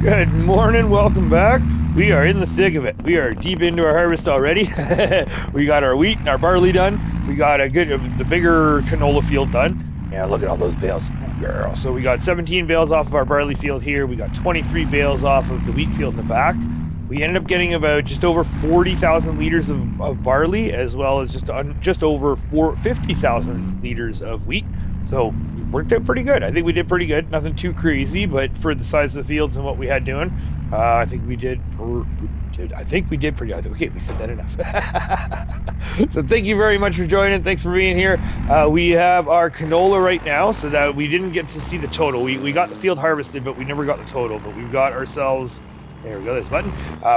Good morning, welcome back. We are in the thick of it. We are deep into our harvest already. We got our wheat and our barley done. We got the bigger canola field done. Yeah, look at all those bales. Ooh, girl. So we got 17 bales off of our barley field here. We got 23 bales off of the wheat field in the back. We ended up getting about just over 40,000 liters of barley, as well as just over 50,000 liters of wheat. So it worked out pretty good. I think we did pretty good. Nothing too crazy, but for the size of the fields and what we had doing, I think we did. Pretty. Okay, we said that enough. So thank you very much for joining. Thanks for being here. We have our canola right now, so that we didn't get to see the total. We got the field harvested, but we never got the total. But we've got ourselves. There we go, this button.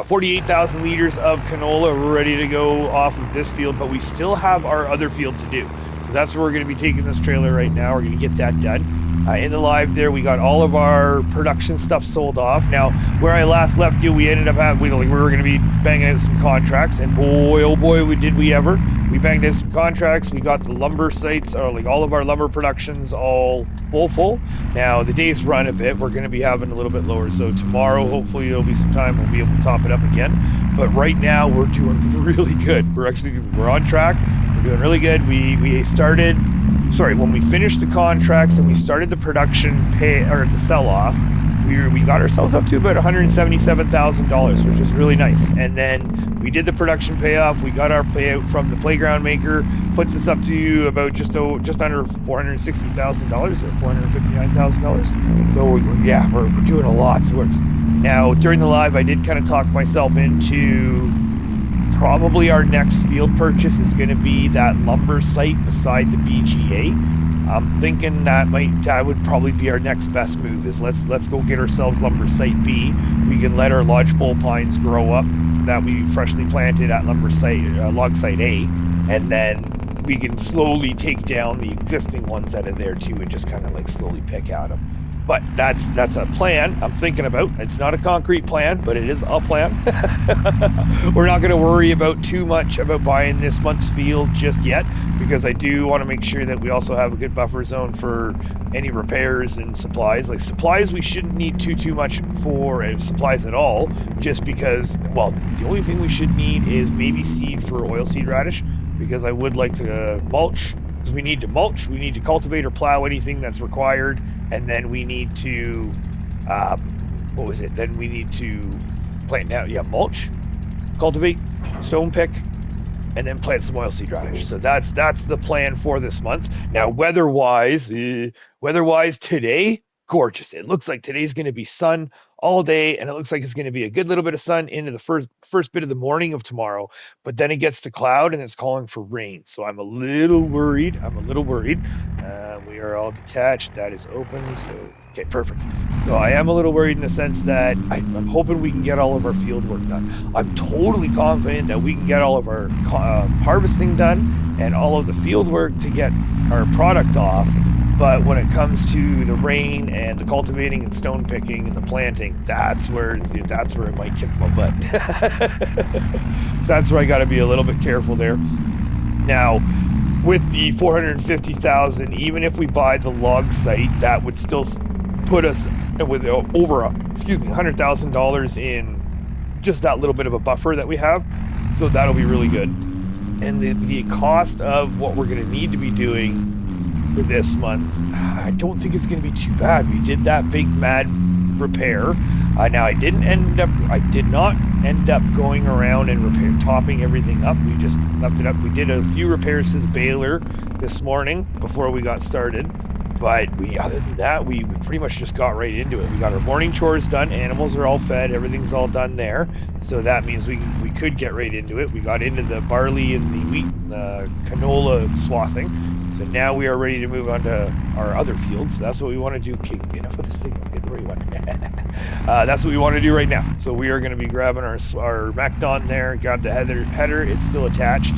48,000 liters of canola ready to go off of this field, but we still have our other field to do. So that's where we're going to be taking this trailer right now. We're going to get that done. In the live there, we got all of our production stuff sold off. Now, where I last left you, we ended up having, we were going to be banging out some contracts, and boy, oh boy, did we ever. We banged out some contracts. We got the lumber sites, or all of our lumber productions all full. Now, the days run a bit. We're going to be having a little bit lower. So tomorrow, hopefully, there'll be some time we'll be able to top it up again. But right now, we're doing really good. We're on track. We're doing really good. When we finished the contracts and we started the production the sell-off, we got ourselves up to about $177,000, which is really nice. And then we did the production payoff. We got our payout from the playground maker, puts us up to about just under $460,000 or $459,000. So yeah, we're doing a lot. Now during the live, I did kind of talk myself into probably our next field purchase is going to be that lumber site beside the BGA. I'm thinking that would probably be our next best move. Is let's go get ourselves lumber site B. We can let our lodgepole pines grow up that we freshly planted at lumber site log site A, and then we can slowly take down the existing ones that are there too, and just kind of like slowly pick at them. But that's a plan I'm thinking about. It's not a concrete plan, but it is a plan. We're not going to worry about too much about buying this month's field just yet, because I do want to make sure that we also have a good buffer zone for any repairs and supplies. Like supplies, we shouldn't need too much for supplies at all, just because, well, the only thing we should need is maybe seed for oilseed radish, because I would like to mulch. Because we need to mulch, we need to cultivate or plow anything that's required, and then we need to, Then we need to plant now, mulch, cultivate, stone pick, and then plant some oilseed radish. So that's the plan for this month. Now, weather-wise today, gorgeous. It looks like today's going to be sun all day, and it looks like it's going to be a good little bit of sun into the first bit of the morning of tomorrow, but then it gets to cloud and it's calling for rain. So I'm a little worried. We are all detached. That is open. So okay, perfect. So I am a little worried in the sense that I'm hoping we can get all of our field work done. I'm totally confident that we can get all of our harvesting done and all of the field work to get our product off. But when it comes to the rain and the cultivating and stone picking and the planting, that's where it might kick my butt. So that's where I got to be a little bit careful there. Now, with the 450,000, even if we buy the log site, that would still put us with over $100,000 in just that little bit of a buffer that we have. So that'll be really good. And the cost of what we're going to need to be doing for this month, I don't think it's going to be too bad. We did that big mad repair. Now I did not end up going around and topping everything up. We just left it up. We did a few repairs to the baler this morning before we got started. But other than that, we pretty much just got right into it. We got our morning chores done. Animals are all fed. Everything's all done there. So that means we could get right into it. We got into the barley and the wheat and the canola swathing. So now we are ready to move on to our other fields. That's what we want to do. Okay, enough of the signal. Get where you want. That's what we want to do right now. So we are going to be grabbing our Macdon there. Grab the header. It's still attached.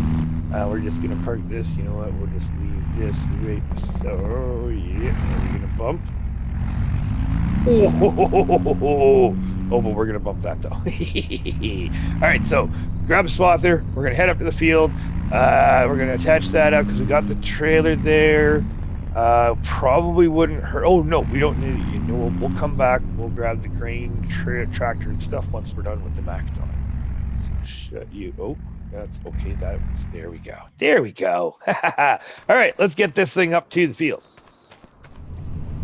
We're just going to park this. You know what? We'll just leave this right. So yeah, we're going to bump. Oh, but we're going to bump that though. All right, so grab a swather. We're going to head up to the field. We're going to attach that up because we got the trailer there. Probably wouldn't hurt. Oh no, we don't need it. You know, we'll come back. We'll grab the grain tractor and stuff once we're done with the Macdon. So shut you. Oh, that's okay. That was, there we go. There we go. All right, let's get this thing up to the field.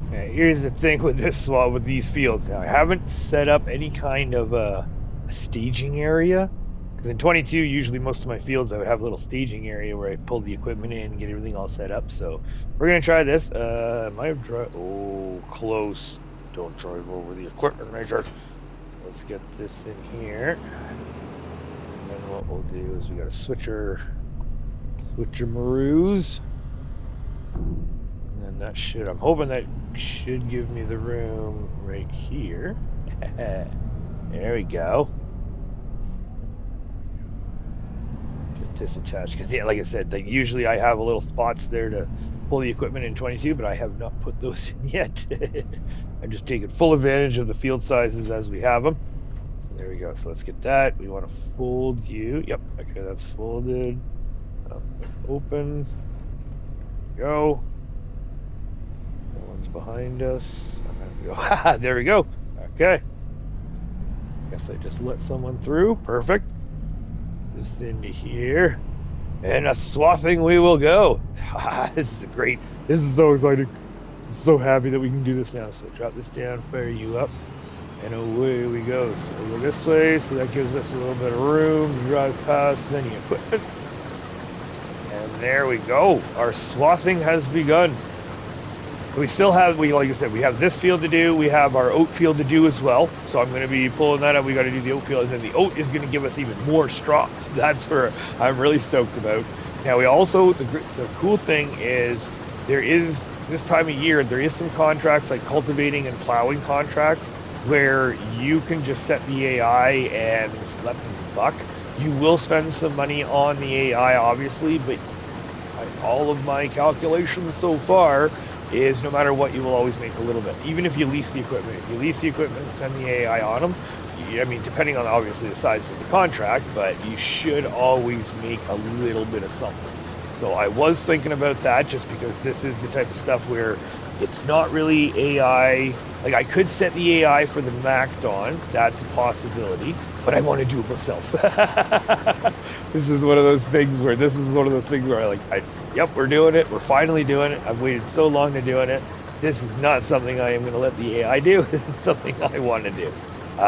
Okay, here's the thing with this with these fields. Now I haven't set up any kind of a staging area. Because in 22, usually most of my fields, I would have a little staging area where I pull the equipment in and get everything all set up. So we're going to try this. Might have oh, close. Don't drive over the equipment, Major. Let's get this in here. And then what we'll do is we got to switch our maroos. And then that should, I'm hoping that should give me the room right here. There we go. Disattached because yeah, like I said, like usually I have a little spots there to pull the equipment in 22, but I have not put those in yet. I'm just taking full advantage of the field sizes as we have them. There we go. So let's get that. We want to fold you. Yep. Okay, that's folded. Open. Go. That one's behind us. There we go. Okay. Guess I just let someone through. Perfect. This into here, and a swathing we will go. This is great. This is so exciting. I'm so happy that we can do this now. So drop this down, fire you up, and away we go. So we'll go this way, so that gives us a little bit of room to drive past any equipment. And there we go. Our swathing has begun. We still have, like I said, we have this field to do. We have our oat field to do as well. So I'm going to be pulling that up. We got to do the oat field, and then the oat is going to give us even more straw. So that's where I'm really stoked about. Now we also, the cool thing is there is, this time of year, there is some contracts like cultivating and plowing contracts where you can just set the AI and let them buck. You will spend some money on the AI, obviously, but all of my calculations so far is no matter what, you will always make a little bit. Even if you lease the equipment. If you lease the equipment and send the AI on them, I mean, depending on obviously the size of the contract, but you should always make a little bit of something. So I was thinking about that just because this is the type of stuff where it's not really AI. Like I could set the AI for the Macdon, that's a possibility, but I want to do it myself. This is one of those things where yep, we're doing it. We're finally doing it. I've waited so long to doing it. This is not something I am going to let the AI do. This is something I want to do.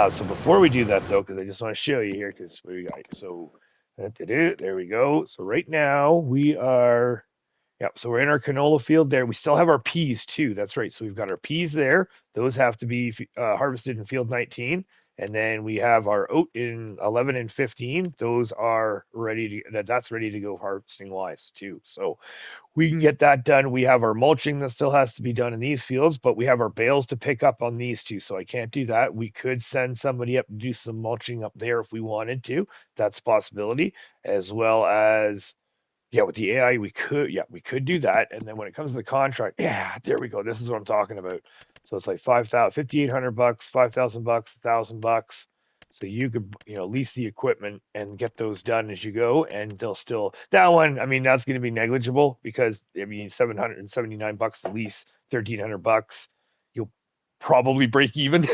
So before we do that though, because I just want to show you here, because we got, so there we go. So right now we are, yep. So we're in our canola field there. We still have our peas too. That's right. So we've got our peas there. Those have to be harvested in field 19. And then we have our oat in 11 and 15. Those are ready to, that's ready to go harvesting wise too. So we can get that done. We have our mulching that still has to be done in these fields, but we have our bales to pick up on these two. So I can't do that. We could send somebody up to do some mulching up there if we wanted to. That's a possibility, as well as, yeah, with the AI, we could do that. And then when it comes to the contract, yeah, there we go. This is what I'm talking about. So it's like $5,800, $5,000, $1,000. So you could, lease the equipment and get those done as you go, and they'll still, that one, I mean, that's going to be negligible because I mean, $779 to lease, $1,300. You'll probably break even,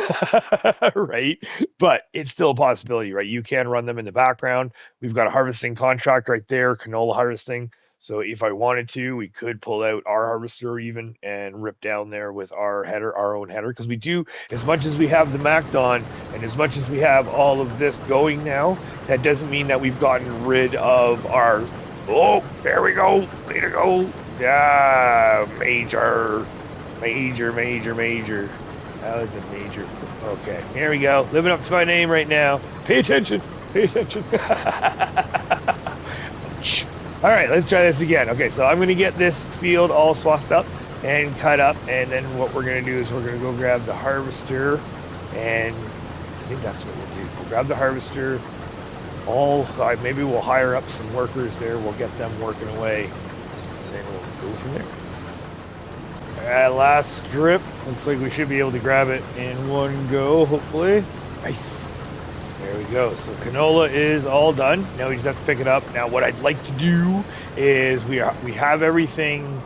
right? But it's still a possibility, right? You can run them in the background. We've got a harvesting contract right there, canola harvesting. So if I wanted to, we could pull out our harvester even and rip down there with our header, our own header, because we do, as much as we have the Macdon and as much as we have all of this going now, that doesn't mean that we've gotten rid of our, oh, there we go, way to go. Yeah, major. That was a major. Okay, here we go. Living up to my name right now. Pay attention. All right, let's try this again. Okay, so I'm going to get this field all swathed up and cut up, and then what we're going to do is we're going to go grab the harvester, and I think that's what we'll do. We'll grab the harvester. Maybe we'll hire up some workers there. We'll get them working away, and then we'll go from there. Last strip. Looks like we should be able to grab it in one go, hopefully. Nice. There we go. So canola is all done. Now we just have to pick it up. Now what I'd like to do is we have everything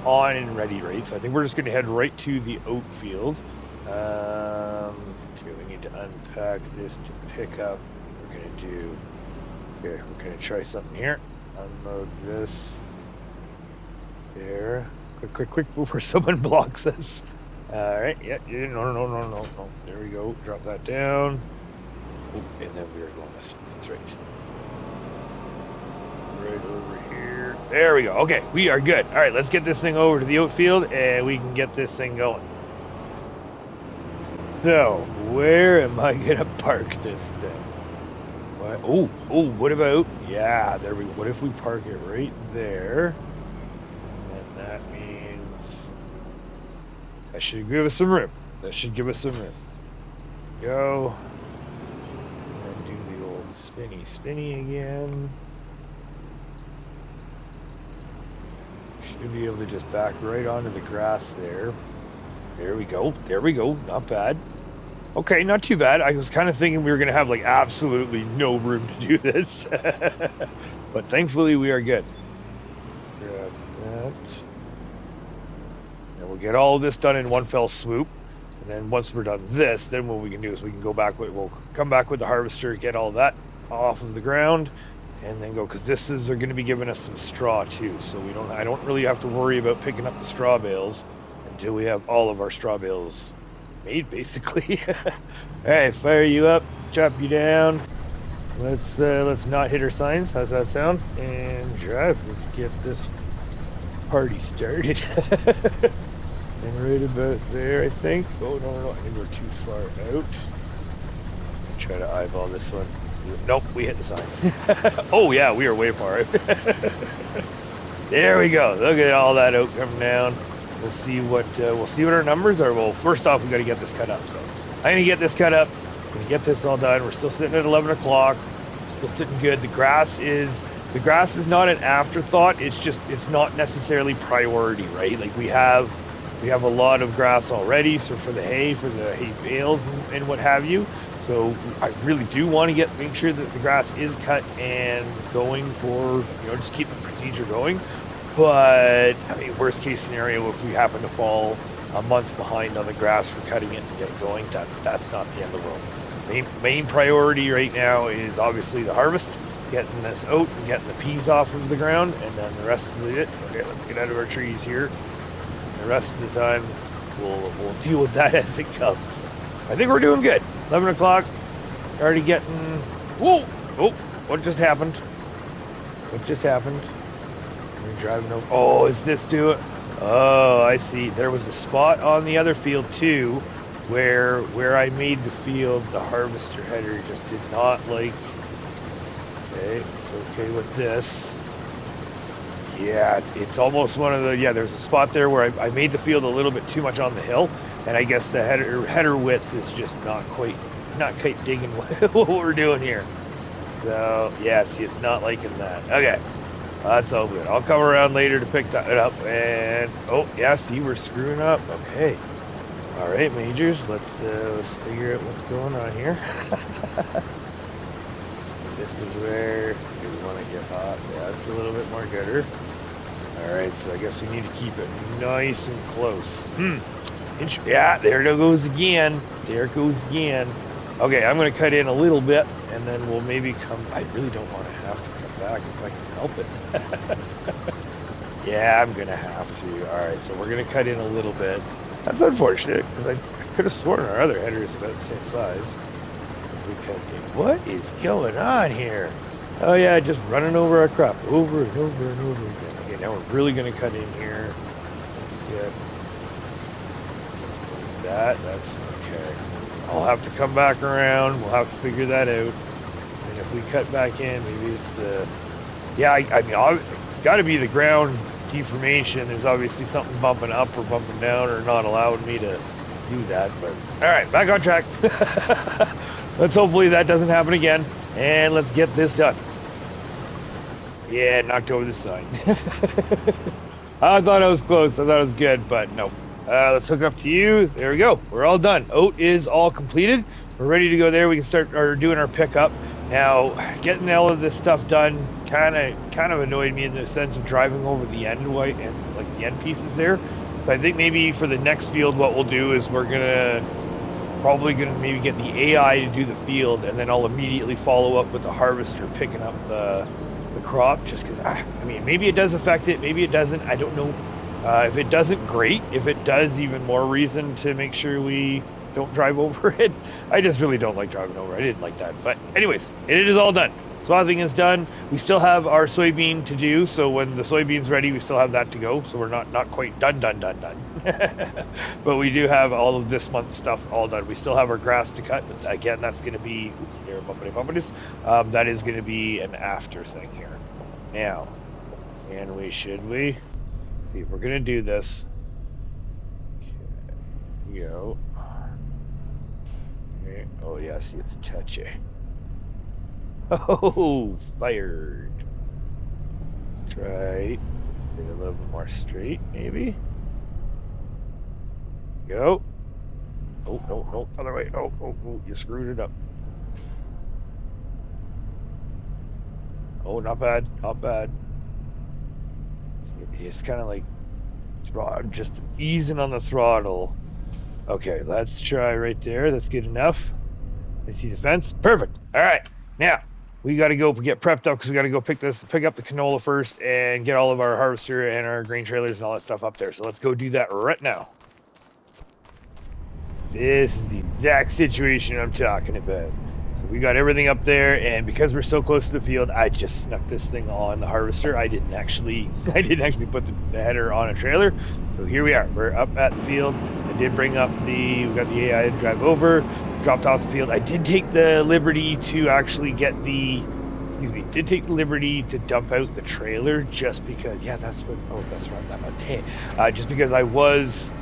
on and ready, right? So I think we're just going to head right to the oat field. Okay, we need to unpack this to pick up. We're going to do, okay, we're going to try something here. Unload this. There. Quick before someone blocks us. Alright, yeah, no. There we go. Drop that down. Oh, and then we are going this way. That's right. Right over here. There we go. Okay, we are good. Alright, let's get this thing over to the oat field and we can get this thing going. So, where am I going to park this thing? What? Oh, what about? Yeah, there we go. What if we park it right there? And that means that should give us some room. Go. And do the old spinny again. Should be able to just back right onto the grass there. There we go. Not bad. Okay, not too bad. I was kind of thinking we were going to have like absolutely no room to do this. But thankfully we are good. Grab that. And we'll get all of this done in one fell swoop. And then once we're done this, then what we can do is we can go back we'll come back with the harvester, get all that off of the ground, and then go, because they're going to be giving us some straw too. So I don't really have to worry about picking up the straw bales until we have all of our straw bales made, basically. All right, fire you up, chop you down. Let's not hit our signs. How's that sound? And drive. Let's get this party started. And right about there, I think. Oh no, I think we're too far out. Try to eyeball this one. Nope, we hit the sign. Oh yeah, we are way far out. There we go. Look at all that oat coming down. We'll see what our numbers are. Well, first off, we got to get this cut up. So I'm gonna get this cut up. I'm gonna get this all done. We're still sitting at 11 o'clock. Still sitting good. The grass is not an afterthought. It's not necessarily priority, right? Like we have a lot of grass already. So for the hay bales and what have you. So I really do want to make sure that the grass is cut and going for, just keep the procedure going. But I mean, worst case scenario, if we happen to fall a month behind on the grass for cutting it and get going, that's not the end of the world. Main priority right now is obviously the harvest, getting this oat and getting the peas off of the ground, and then the rest of it. Okay, let's get out of our trees here. The rest of the time, we'll deal with that as it comes. I think we're doing good. 11 o'clock, already getting. Whoa! Oh, what just happened? We're driving over. Oh, is this do it? Oh, I see. There was a spot on the other field too, where I made the field. The harvester header just did not like. Okay, it's okay with this. Yeah, it's almost one of the. Yeah, there's a spot there where I made the field a little bit too much on the hill, and I guess the header width is just not quite digging what we're doing here. So yeah, see, it's not liking that. Okay. That's all good. I'll come around later to pick that up. And oh yeah, see, we're screwing up. Okay. All right, majors. Let's figure out what's going on here. This is where we want to get hot. Yeah, it's a little bit more gooder. All right, so I guess we need to keep it nice and close. Yeah, there it goes again. Okay, I'm going to cut in a little bit, and then we'll maybe come. I really don't want to have to come back if I can help it. Yeah, I'm going to have to. All right, so we're going to cut in a little bit. That's unfortunate, because I could have sworn our other header is about the same size. We cut in. What is going on here? Oh yeah, just running over our crop over and over and over again. Okay, now we're really going to cut in here. Yeah. That's okay. I'll have to come back around. We'll have to figure that out. And if we cut back in, maybe it's the... Yeah, I mean, it's got to be the ground deformation. There's obviously something bumping up or bumping down or not allowing me to do that. But all right, back on track. Let's hopefully that doesn't happen again. And let's get this done. Yeah, knocked over the sign. I thought I was close. I thought it was good, but no. Let's hook up to you. There we go. We're all done. Oat is all completed. We're ready to go there. We can start doing our pickup. Now, getting all of this stuff done, kind of annoyed me in the sense of driving over the end white and like the end pieces there. So I think maybe for the next field, what we'll do is we're probably gonna maybe get the AI to do the field, and then I'll immediately follow up with the harvester picking up the crop, just because I mean, maybe it does affect it, maybe it doesn't, I don't know. If it doesn't, great. If it does, even more reason to make sure we don't drive over it. I just really don't like driving over. I didn't like that. But anyways, it is all done. Swathing is done. We still have our soybean to do, so when the soybean's ready, we still have that to go. So we're not quite done. But we do have all of this month's stuff all done. We still have our grass to cut. But again, that's going to be that is going to be an after thing here. Now, and should we see if we're going to do this? Okay, go. Okay. Oh yeah, see, it's touchy. Oh, fired. Let's try. Let's get a little bit more straight, maybe. Go. Oh, no, other way. Oh, you screwed it up. Oh, not bad. It's kind of like, I'm just easing on the throttle. Okay, let's try right there. That's good enough. I see the fence. Perfect. All right. Now, we got to go get prepped up because we got to go pick up the canola first and get all of our harvester and our grain trailers and all that stuff up there. So let's go do that right now. This is the exact situation I'm talking about. So we got everything up there, and because we're so close to the field, I just snuck this thing on the harvester. I didn't actually put the header on a trailer. So here we are. We're up at the field. I did bring up we got the AI to drive over, dropped off the field. I did take the liberty to actually get did take the liberty to dump out the trailer just because, that's right, that one. Hey, just because I was,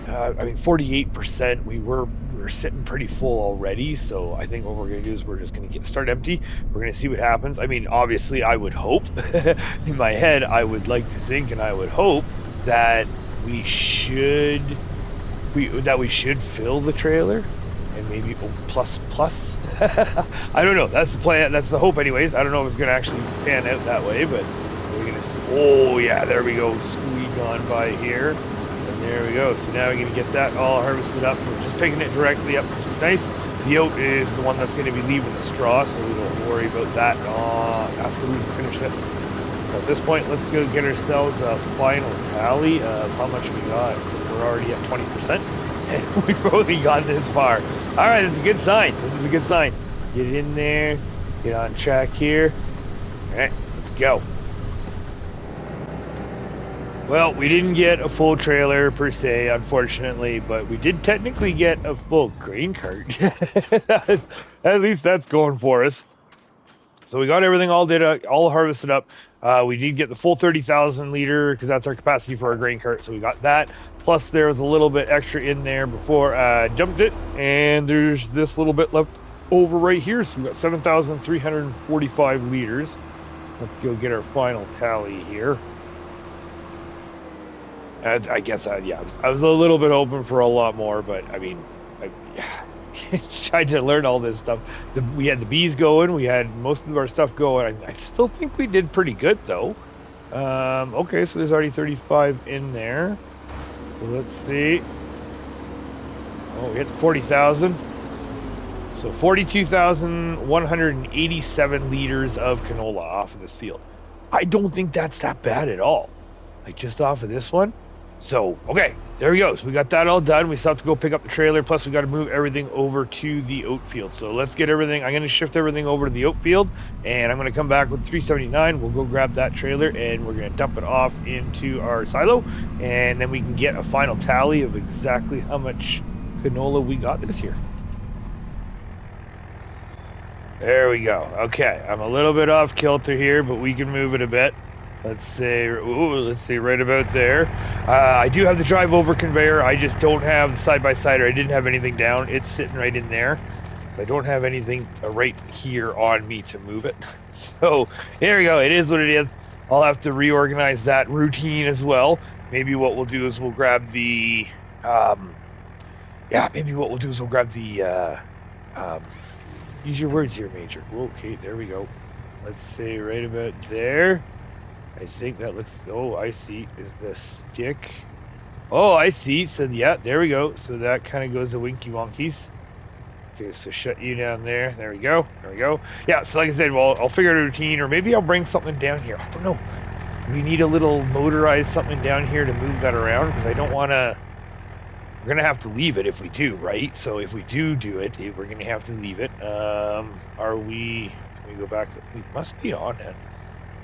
48%, we were sitting pretty full already. So I think what we're going to do is we're just going to start empty. We're going to see what happens. I mean, obviously I would hope in my head, I would like to think, and I would hope that we should fill the trailer and maybe plus. I don't know. That's the plan. That's the hope anyways. I don't know if it's going to actually pan out that way, but we're going to see. Oh yeah, there we go. Squeak on by here. And there we go. So now we're going to get that all harvested up. We're just picking it directly up, which is nice. The oat is the one that's going to be leaving the straw, so we don't worry about that after we finish this. So at this point, let's go get ourselves a final tally of how much we got, because we're already at 20%, and we've only gotten this far. All right, this is a good sign. Get in there, get on track here. All right, let's go. Well, we didn't get a full trailer per se, unfortunately, but we did technically get a full grain cart. At least that's going for us. So we got everything all harvested up. We did get the full 30,000 liter because that's our capacity for our grain cart. So we got that. Plus there was a little bit extra in there before I dumped it. And there's this little bit left over right here. So we got 7,345 liters. Let's go get our final tally here. I guess, I was a little bit hoping for a lot more, but I mean, I tried to learn all this stuff. We had the bees going, we had most of our stuff going. I still think we did pretty good though. Okay, so there's already 35 in there. So let's see. Oh, we hit 40,000. So 42,187 liters of canola off of this field. I don't think that's that bad at all. Like just off of this one. So, okay, there we go. So we got that all done. We still have to go pick up the trailer. Plus, we got to move everything over to the oat field. So let's get everything. I'm going to shift everything over to the oat field. And I'm going to come back with 379. We'll go grab that trailer. And we're going to dump it off into our silo. And then we can get a final tally of exactly how much canola we got this year. There we go. Okay, I'm a little bit off kilter here, but we can move it a bit. Let's say right about there. I do have the drive over conveyor. I just don't have the side-by-sider. I didn't have anything down. It's sitting right in there. So I don't have anything right here on me to move it. So here we go. It is what it is. I'll have to reorganize that routine as well. Maybe what we'll do is we'll grab the, use your words here, Major. Okay, there we go. let's say right about there. I think that looks, oh, I see, is the stick. Oh, I see. So, yeah, there we go. So that kind of goes to Winky Wonkies. Okay, so shut you down there. There we go. There we go. Yeah, so like I said, well, I'll figure out a routine, or maybe I'll bring something down here. I don't know. We need a little motorized something down here to move that around, because I don't want to... We're going to have to leave it if we do, right? So if we do it, we're going to have to leave it. Are we... Can we go back? We must be on it.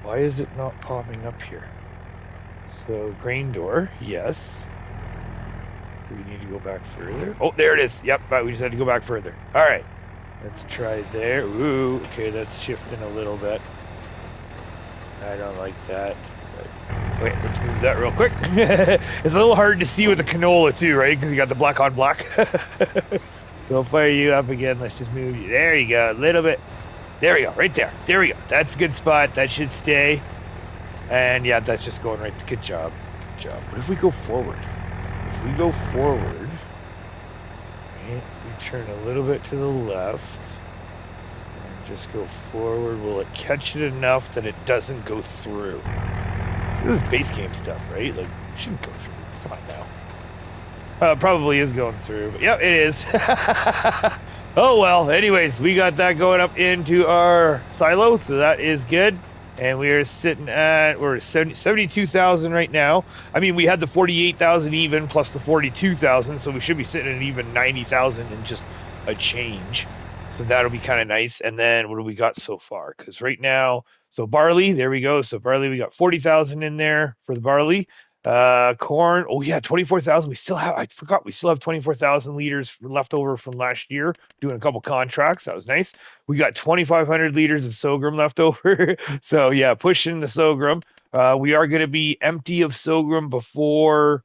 Why is it not popping up here? So, grain door, yes. Do we need to go back further? Oh, there it is. Yep, but we just had to go back further. All right. Let's try there. Ooh, okay, that's shifting a little bit. I don't like that. But, wait, let's move that real quick. It's a little hard to see with the canola too, right? Because you got the black on black. So I'll fire you up again. Let's just move you. There you go, a little bit. There we go, right there. There we go. That's a good spot. That should stay. And yeah, that's just going right. Good job. Good job. What if we go forward? If we go forward, right, we turn a little bit to the left, and just go forward, will it catch it enough that it doesn't go through? This is base game stuff, right? Like, it shouldn't go through. Come on now. It probably is going through, but yep, it is. Oh well, anyways, we got that going up into our silo, so that is good. And we are sitting at, we're at 72,000 right now. I mean, we had the 48,000 even plus the 42,000, so we should be sitting at even 90,000 and just a change. So that'll be kind of nice. And then what do we got so far? Because right now, so barley, there we go. So barley, we got 40,000 in there for the barley. Corn, oh yeah, 24,000. We still have, I forgot, we still have 24,000 liters left over from last year, doing a couple contracts. That was nice. We got 2,500 liters of sorghum left over. So yeah, pushing the sorghum. We are going to be empty of sorghum before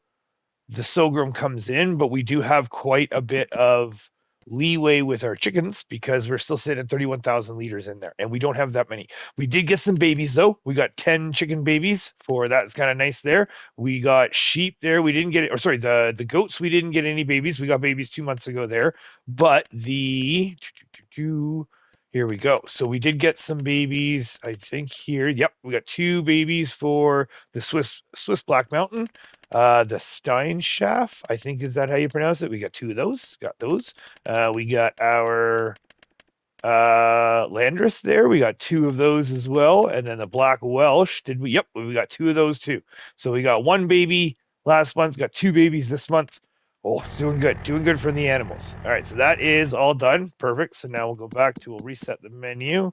the sorghum comes in, but we do have quite a bit of leeway with our chickens because we're still sitting at 31,000 liters in there, and we don't have that many. We did get some babies though. We got 10 chicken babies for that's kind of nice there. We got sheep there. We didn't get it, or sorry, the goats. We didn't get any babies. We got babies 2 months ago there, but the here we go. So we did get some babies, I think here. Yep, we got 2 babies for the Swiss Black Mountain. The Steinschaft, I think, is that how you pronounce it? We got 2 of those. Got those. We got our Landris there. We got 2 of those as well. And then the Black Welsh, did we? Yep, we got 2 of those too. So we got 1 baby last month, got 2 babies this month. Oh, doing good for the animals. All right, so that is all done. Perfect. So now we'll go back to, we'll reset the menu.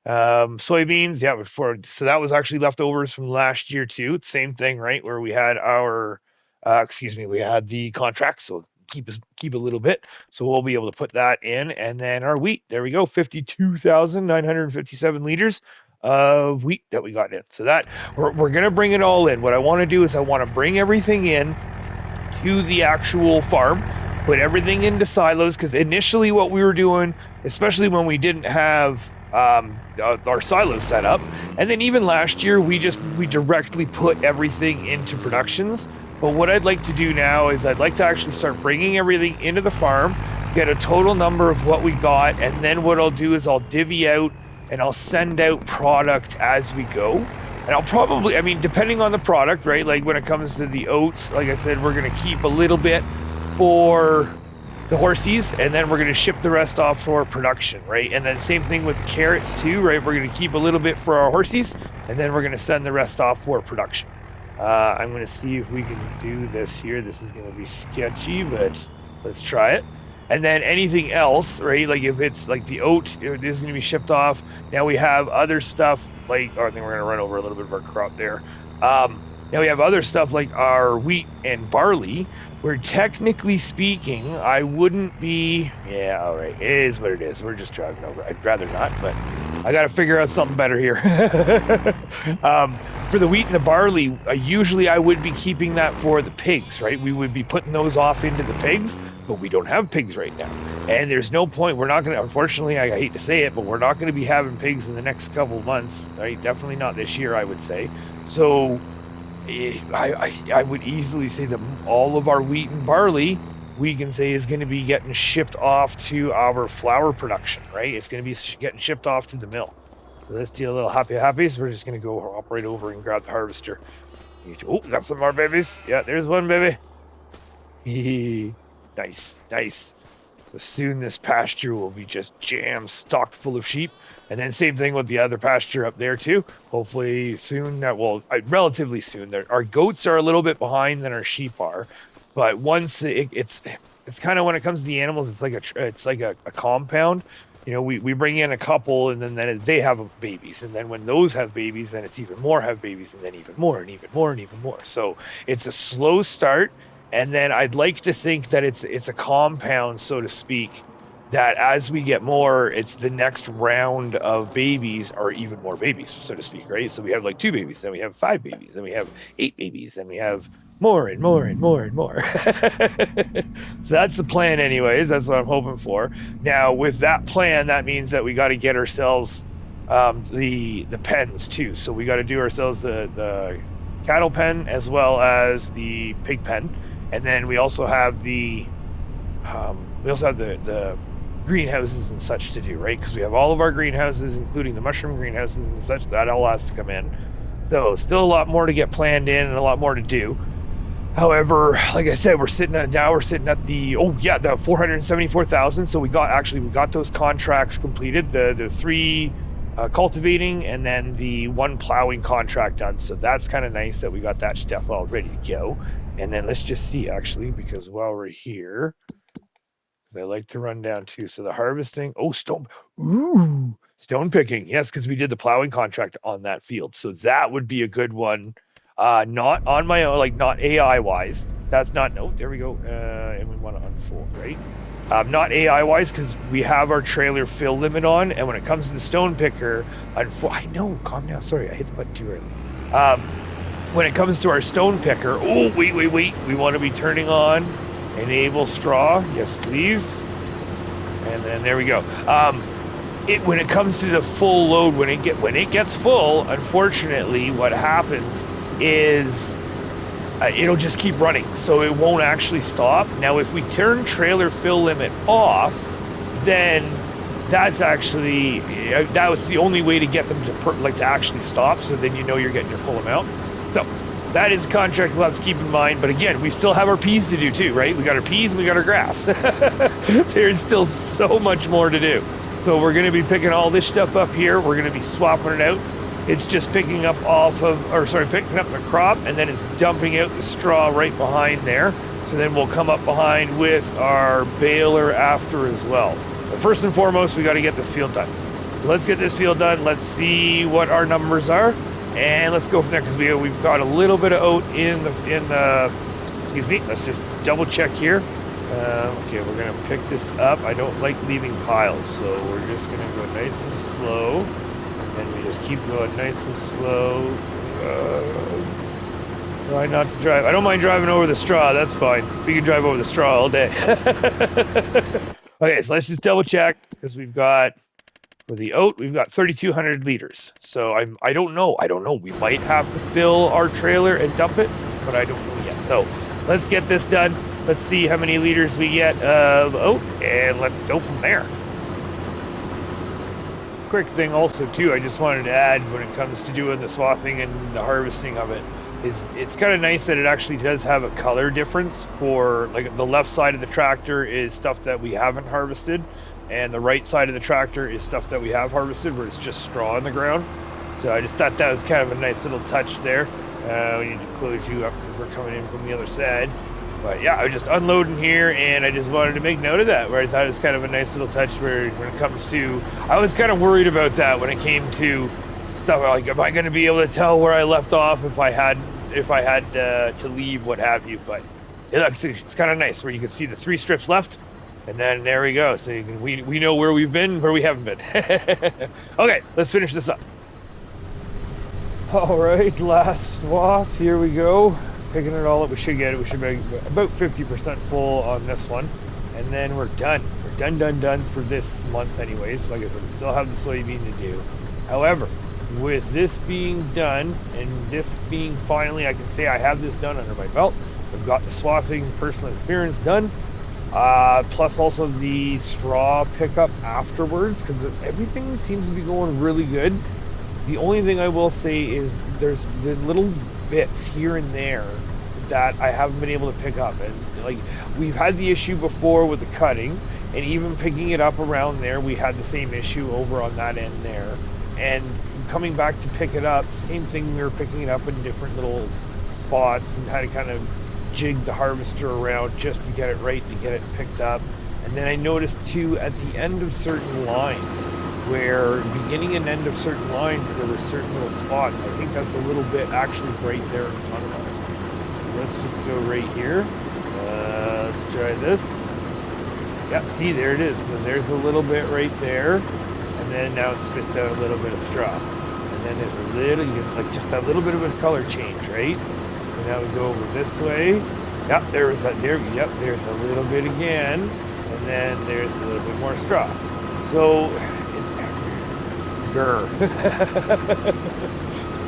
Soybeans, yeah, so that was actually leftovers from last year too. Same thing, right? Where we had our, we had the contract, so keep a little bit. So we'll be able to put that in. And then our wheat, there we go, 52,957 liters of wheat that we got in. So that, we're going to bring it all in. What I want to do is I want to bring everything in to the actual farm, put everything into silos, because initially what we were doing, especially when we didn't have our silo set up, and then even last year we directly put everything into productions. But what I'd like to do now is I'd like to actually start bringing everything into the farm, get a total number of what we got, and then what I'll do is I'll divvy out and I'll send out product as we go. And I'll probably, I mean, depending on the product, right? Like when it comes to the oats, like I said, we're going to keep a little bit for the horsies, and then we're going to ship the rest off for production, right? And then same thing with carrots too, right? We're going to keep a little bit for our horsies, and then we're going to send the rest off for production. I'm going to see if we can do this here. This is going to be sketchy, but let's try it. And then anything else, right? Like if it's like the oat, it is going to be shipped off. Now we have other stuff like, oh, I think we're going to run over a little bit of our crop there. Now we have other stuff like our wheat and barley, where technically speaking, I wouldn't be, yeah, all right, it is what it is. We're just driving over. I'd rather not, but I got to figure out something better here. For the wheat and the barley, usually I would be keeping that for the pigs, right? We would be putting those off into the pigs, but we don't have pigs right now. And there's no point. We're not going to, unfortunately, I hate to say it, but we're not going to be having pigs in the next couple of months, right? Definitely not this year, I would say. So I would easily say that all of our wheat and barley, we can say, is going to be getting shipped off to our flour production, right? It's going to be getting shipped off to the mill. So let's do a little happy. So we're just gonna go hop right over and grab the harvester. Oh, we got some more babies. Yeah, there's one baby. Nice. So soon this pasture will be just jam stocked full of sheep. And then same thing with the other pasture up there too. Hopefully soon that will, relatively soon. Our goats are a little bit behind than our sheep are, but once it's kind of, when it comes to the animals, it's like a compound. You know, we bring in a couple, and then they have babies, and then when those have babies, then it's even more have babies, and then even more and even more and even more. So it's a slow start. And then I'd like to think that it's a compound, so to speak, that as we get more, it's the next round of babies are even more babies, so to speak, right? So we have like 2 babies, then we have 5 babies, then we have 8 babies, then we have more and more and more and more. So that's the plan anyways. That's what I'm hoping for. Now, with that plan, that means that we got to get ourselves the pens too. So we got to do ourselves the cattle pen as well as the pig pen. And then we also have the greenhouses and such to do, right? Because we have all of our greenhouses, including the mushroom greenhouses and such, that all has to come in. So still a lot more to get planned in and a lot more to do. However, like I said, we're sitting at the 474,000. So we got those contracts completed, the 3 cultivating and then the 1 plowing contract done. So that's kind of nice that we got that stuff all ready to go. And then let's just see, actually, because while we're here, I like to run down too. So the harvesting, stone picking. Yes, because we did the plowing contract on that field. So that would be a good one. Not on my own, like not AI wise. That's not, there we go. And we want to unfold, right? Not AI wise, because we have our trailer fill limit on. And when it comes to the stone picker, I know, calm down. Sorry, I hit the button too early. When it comes to our stone picker, wait. We want to be turning on enable straw. Yes, please. And then there we go. When it comes to the full load, when it gets full, unfortunately, what happens is it'll just keep running. So it won't actually stop. Now, if we turn trailer fill limit off, then that was the only way to get them to actually stop. So then you know you're getting your full amount. So that is a contract we'll have to keep in mind. But again, we still have our peas to do too, right? We got our peas and we got our grass. There's still so much more to do. So we're going to be picking all this stuff up here. We're going to be swapping it out. It's just picking up picking up the crop, and then it's dumping out the straw right behind there. So then we'll come up behind with our baler after as well. But first and foremost, we got to get this field done. So let's get this field done. Let's see what our numbers are. And let's go from there, because we've got a little bit of oat in the excuse me, let's just double check here. Okay, we're gonna pick this up. I don't like leaving piles, so we're just gonna go nice and slow, and we just keep going nice and slow. Try not to drive. I don't mind driving over the straw, that's fine. We can drive over the straw all day. Okay, so let's just double check, because we've got, for the oat, we've got 3,200 liters. So I don't know. We might have to fill our trailer and dump it, but I don't know yet. So let's get this done. Let's see how many liters we get of oat, and let's go from there. Quick thing also too, I just wanted to add when it comes to doing the swathing and the harvesting of it, is it's kind of nice that it actually does have a color difference. For like the left side of the tractor is stuff that we haven't harvested, and the right side of the tractor is stuff that we have harvested, where it's just straw on the ground. So I just thought that was kind of a nice little touch there. We need to close you up because we're coming in from the other side. But yeah, I was just unloading here, and I just wanted to make note of that, where I thought it was kind of a nice little touch where when it comes to, I was kind of worried about that when it came to stuff like, am I going to be able to tell where I left off if I had to leave, what have you. But it's kind of nice where you can see the 3 strips left. And then there we go. So you can, we know where we've been, where we haven't been. Okay, let's finish this up. All right, last swath. Here we go. Picking it all up. We should be about 50% full on this one. And then we're done. We're done for this month anyways. Like I said, we still have the soybean to do. However, with this being done, and this being finally, I can say I have this done under my belt. I've got the swathing personal experience done. plus also the straw pickup afterwards, because everything seems to be going really good. The only thing I will say is there's the little bits here and there that I haven't been able to pick up. And like we've had the issue before with the cutting, and even picking it up around there, we had the same issue over on that end there. And coming back to pick it up, same thing, we were picking it up in different little spots and had to kind of jig the harvester around just to get it right, to get it picked up. And then I noticed too, at the end of certain lines, where beginning and end of certain lines, there were certain little spots. I think that's a little bit actually right there in front of us. So let's just go right here. Let's try this. Yeah, see, there it is. So there's a little bit right there. And then now it spits out a little bit of straw. And then there's a little, like just that little bit of a color change, right? So now we go over this way. Yep, there was that there. Yep, there's a little bit again. And then there's a little bit more straw. So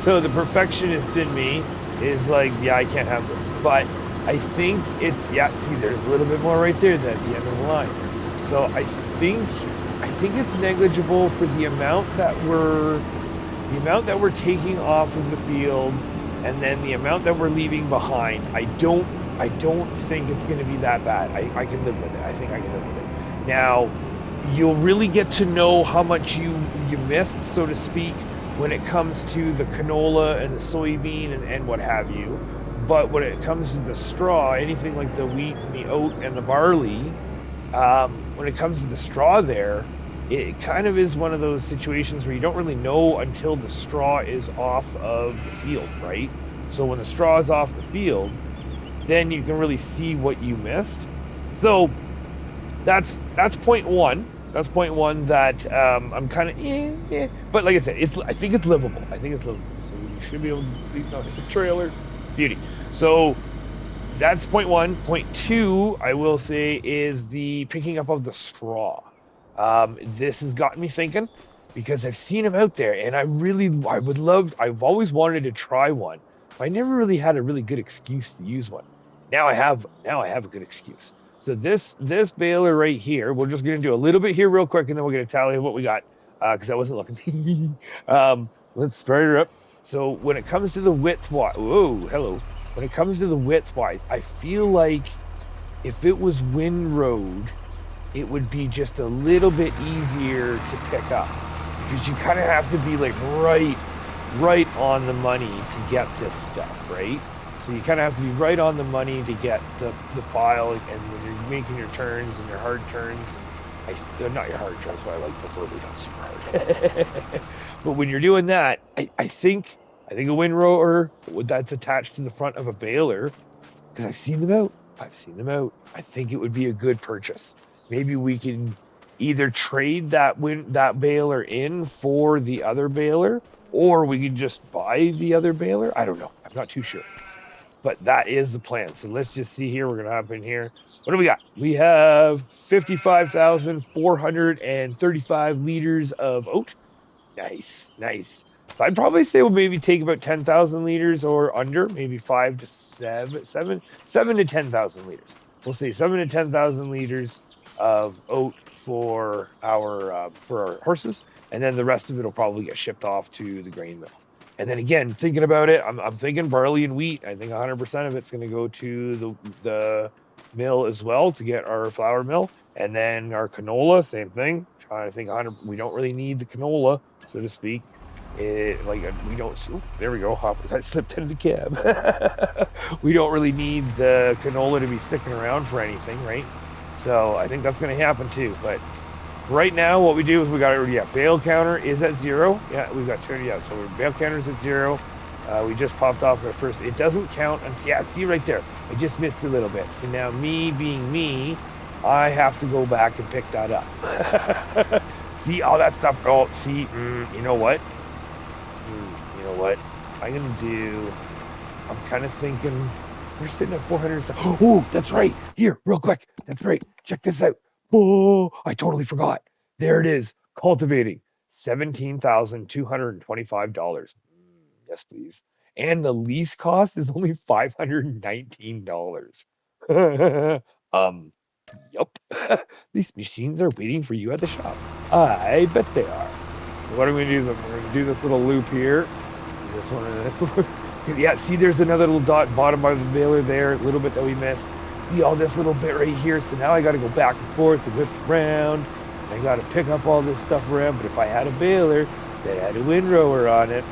so the perfectionist in me is like, yeah, I can't have this. But I think it's, yeah, see, there's a little bit more right there at the end of the line. So I think it's negligible for the amount that we're taking off of the field, and then the amount that we're leaving behind. I don't think it's going to be that bad. I can live with it. I think I can live with it. Now, you'll really get to know how much you missed, so to speak, when it comes to the canola and the soybean and what have you. But when it comes to the straw, anything like the wheat and the oat and the barley, when it comes to the straw there, it kind of is one of those situations where you don't really know until the straw is off of the field, right? So when the straw is off the field, then you can really see what you missed. So that's point one. That's point one that I'm kind of but like I said, I think it's livable. I think it's livable. So you should be able to please not hit the trailer. Beauty. So that's point one. Point two, I will say, is the picking up of the straw. This has gotten me thinking because I've seen them out there, and I've always wanted to try one, but I never really had a really good excuse to use one. Now I have a good excuse. So this baler right here, we're just gonna do a little bit here real quick, and then we're gonna tally what we got because I wasn't looking. Let's start her up. So when it comes to the width wise, whoa, hello. When it comes to the width wise, I feel like if it was windrowed, it would be just a little bit easier to pick up because you kind of have to be like right on the money to get this stuff, right? So you kind of have to be right on the money to get the pile, and when you're making your turns and your hard turns, not your hard turns, but I like preferably not super hard. But when you're doing that, I think a windrower that's attached to the front of a baler, because I've seen them out. I think it would be a good purchase. Maybe we can either trade that baler in for the other baler, or we can just buy the other baler. I don't know. I'm not too sure. But that is the plan. So let's just see here. We're going to hop in here. What do we got? We have 55,435 liters of oat. Nice. So I'd probably say we'll maybe take about 10,000 liters or under, maybe 7 to 10,000 liters. We'll say 7 to 10,000 liters of oat for our horses, and then the rest of it will probably get shipped off to the grain mill. And then again, thinking about it, I'm thinking barley and wheat. I think 100% of it's going to go to the mill as well to get our flour mill, and then our canola, same thing. I think 100. We don't really need the canola, so to speak. We don't. Oh, there we go. I slipped into the cab. We don't really need the canola to be sticking around for anything, right? So I think that's going to happen too. But right now, what we do is we got bale counter is at 0. Yeah, we've got 2. Yeah, so bale counter's at 0. We just popped off our first. It doesn't count. Yeah, see right there. I just missed a little bit. So now, me being me, I have to go back and pick that up. See all that stuff. Oh, see, you know what? I'm kind of thinking we're sitting at 400. Oh, that's right. Here, real quick. That's right. Check this out. Oh, I totally forgot. There it is. Cultivating. $17,225. Yes, please. And the lease cost is only $519. Yup. These machines are waiting for you at the shop. I bet they are. What I'm going to do is I'm going to do this little loop here. This one. Yeah, see, there's another little dot bottom of the baler there, a little bit that we missed. See all this little bit right here. So now I got to go back and forth and whip around. I got to pick up all this stuff around. But if I had a baler that had a windrower on it,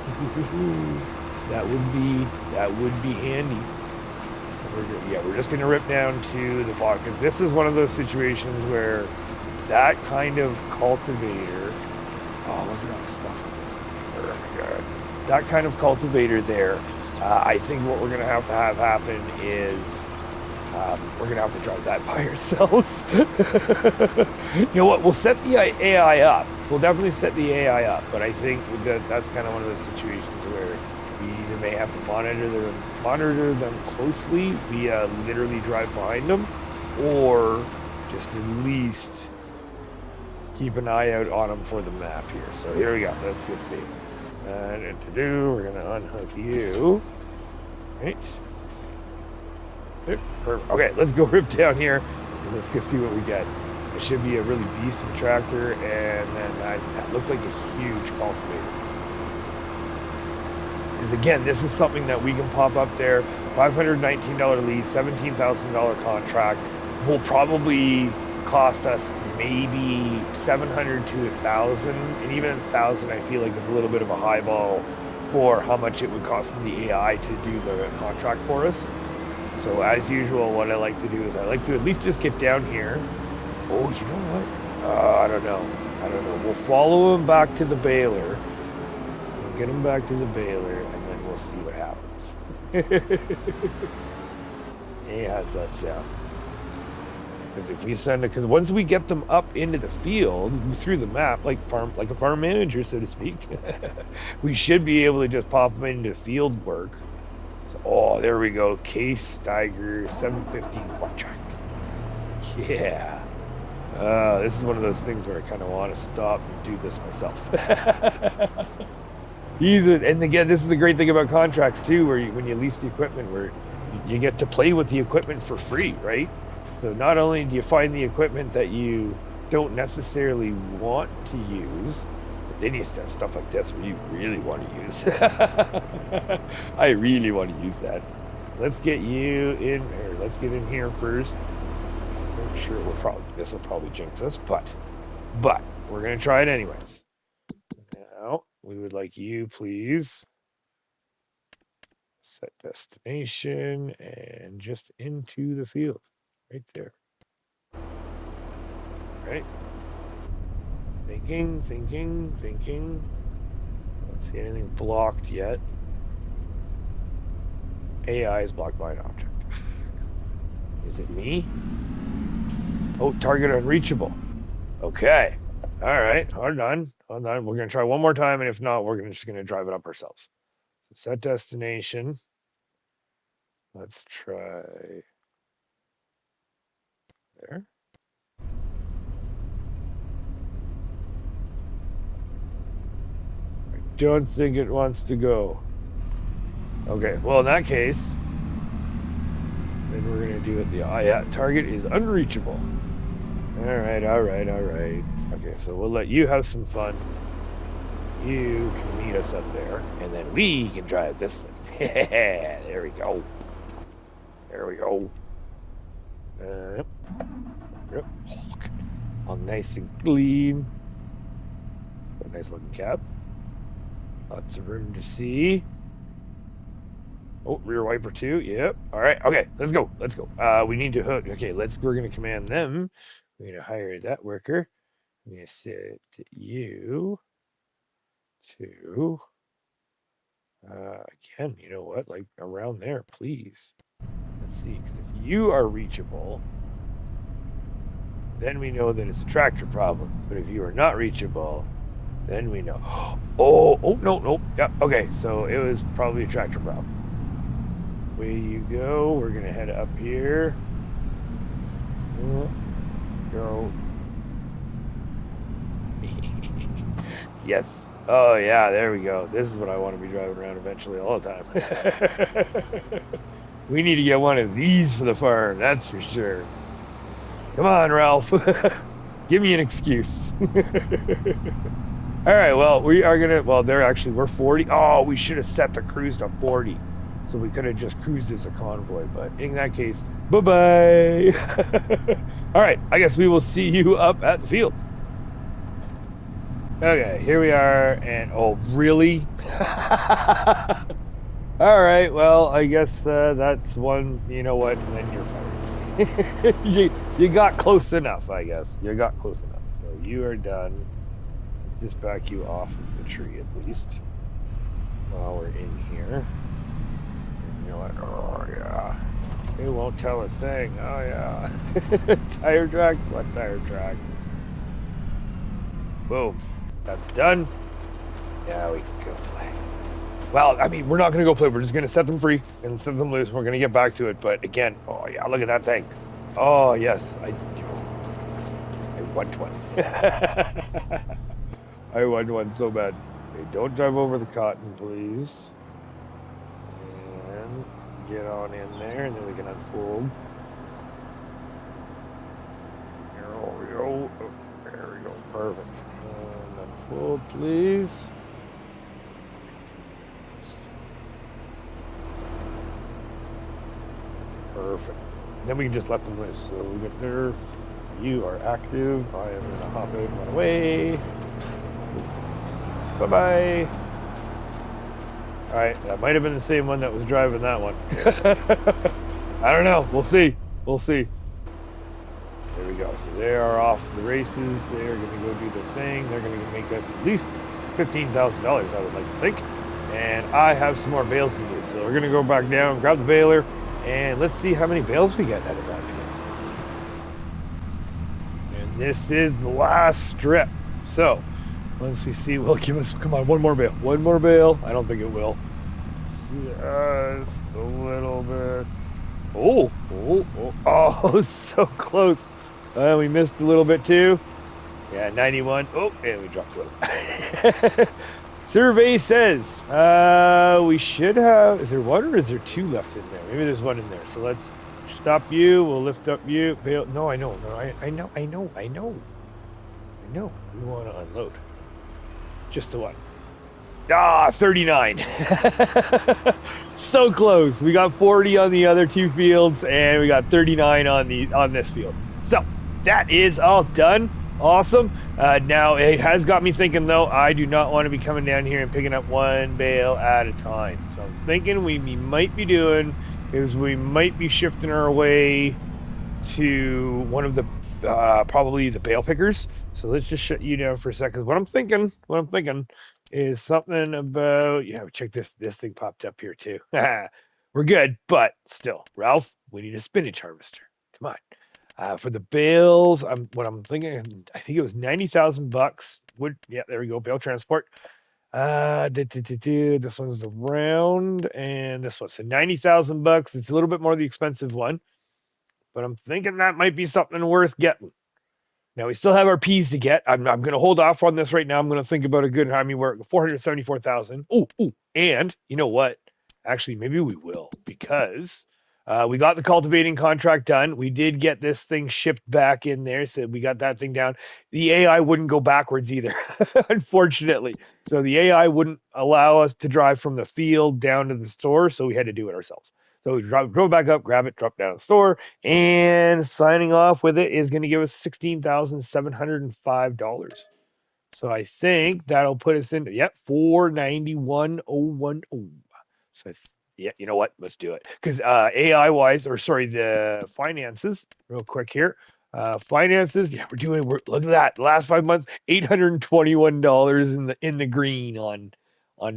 that would be handy. We're just going to rip down to the bottom. This is one of those situations where that kind of cultivator. Oh, look at all the stuff on this. Oh my god. That kind of cultivator there. I think what we're going to have happen is we're going to have to drive that by ourselves. You know what? We'll set the AI up. We'll definitely set the AI up. But I think that's kind of one of those situations where we either may have to monitor them closely via literally drive behind them, or just at least keep an eye out on them for the map here. So here we go. Let's just see. And to do, we're going to unhook you. Right. Okay, let's go rip down here. Let's go see what we get. It should be a really beast of a tractor, and then that looked like a huge cultivator. Because again, this is something that we can pop up there. $519 lease, $17,000 contract. Will probably cost us maybe 700 to 1,000, and even 1,000 I feel like is a little bit of a high ball for how much it would cost for the AI to do the contract for us. So as usual, what I like to do is I like to at least just get down here. Oh, you know what? I don't know. We'll follow him back to the baler. We'll get him back to the baler, and then we'll see what happens. Hey, how's that sound? Because if we send it, because once we get them up into the field through the map, like a farm manager, so to speak, we should be able to just pop them into field work. So, oh, there we go. Case Steiger 715 quad track. Yeah. This is one of those things where I kind of want to stop and do this myself. And again, this is the great thing about contracts too, where when you lease the equipment, where you get to play with the equipment for free, right? So not only do you find the equipment that you don't necessarily want to use, but then you have stuff like this where you really want to use. I really want to use that. So let's get you in here. Let's get in here first. I'm sure this will probably jinx us, but we're gonna try it anyways. Now we would like you, please, set destination and just into the field. Right there. Right. Thinking. Don't see anything blocked yet. AI is blocked by an object. Is it me? Oh, target unreachable. Okay. All right. Hold on. We're going to try one more time, and if not, we're just going to drive it up ourselves. Set destination. Let's try there. I don't think it wants to go. Okay, well, in that case, then we're going to do it yeah, target is unreachable. All right. Okay, so we'll let you have some fun. You can meet us up there, and then we can drive this thing. There we go. Yep. All nice and clean. A nice looking cab. Lots of room to see. Oh, rear wiper too. Yep. All right. Okay. Let's go. We need to hook. Okay. We're going to command them. We're going to hire that worker. I'm going to set you to, again, you know what? Like around there, please. Let's see. Because if you are reachable, then we know that it's a tractor problem. But if you are not reachable, then we know. Oh, no. Yeah. Okay. So it was probably a tractor problem. Away you go. We're going to head up here. Go. Yes. Oh, yeah, there we go. This is what I want to be driving around eventually all the time. We need to get one of these for the farm, that's for sure. Come on, Ralph. Give me an excuse. All right, well, we are gonna. Well, we're 40. Oh, we should have set the cruise to 40, so we could have just cruised as a convoy. But in that case, bye bye. All right, I guess we will see you up at the field. Okay, here we are, and oh, really? All right, well, I guess that's one. You know what? And then you're fired. you got close enough, I guess. You got close enough. So you are done. Just back you off of the tree at least while we're in here. You know what? Oh yeah, it won't tell a thing. Oh yeah, tire tracks. What tire tracks? Boom, that's done. Yeah, we can go play. Well, I mean, we're not gonna go play. We're just gonna set them free and set them loose. We're gonna get back to it. But again, oh yeah, look at that thing. Oh yes, I won one. I won one so bad. Okay, don't drive over the cotton, please. And get on in there, and then we can unfold. There we go. Oh, there we go. Perfect. And unfold, please. Perfect. Then we can just let them loose. So we get there. You are active. I am going to hop out and run away. Bye-bye. All right, that might have been the same one that was driving that one. I don't know. We'll see. We'll see. There we go. So they are off to the races. They are going to go do the thing. They're going to make us at least $15,000, I would like to think. And I have some more bales to do. So we're going to go back down, grab the baler, and let's see how many bales we get out of that field. And this is the last strip. So once we see, will give us, come on, one more bale. One more bale. I don't think it will. Just a little bit. Oh, so close. We missed a little bit too. Yeah, 91. Oh, and we dropped a little. Survey says we should have, is there one or is there two left in there? Maybe there's one in there. So let's stop you. We'll lift up you. Bale. No, I know. No, I know. We want to unload. Just the one. 39. So close. We got 40 on the other two fields, and we got 39 on this field. So that is all done. Awesome. Now it has got me thinking though. I do not want to be coming down here and picking up one bale at a time. So I'm thinking we might be doing is we might be shifting our way to one of the probably the bale pickers. So let's just shut you down for a second. What I'm thinking is something about, yeah, check this thing popped up here too. We're good, but still, Ralph, we need a spinach harvester. Come on. For the bales, what I'm thinking, I think it was $90,000. Yeah, there we go, bale transport. This one's the round, and this one, so $90,000. It's a little bit more the expensive one, but I'm thinking that might be something worth getting. Now we still have our P's to get. I'm going to hold off on this right now. I'm going to think about a good. I mean, we're at 474,000. Oh, and you know what? Actually, maybe we will, because we got the cultivating contract done. We did get this thing shipped back in there, so we got that thing down. The AI wouldn't go backwards either, unfortunately. So the AI wouldn't allow us to drive from the field down to the store, so we had to do it ourselves. So we drove back up, grab it, drop down at the store, and signing off with it is going to give us $16,705. So I think that'll put us into, $491,010. So yeah, you know what? Let's do it. Because AI wise, or sorry, the finances, real quick here. Finances, yeah, look at that. The last 5 months, $821 in the green on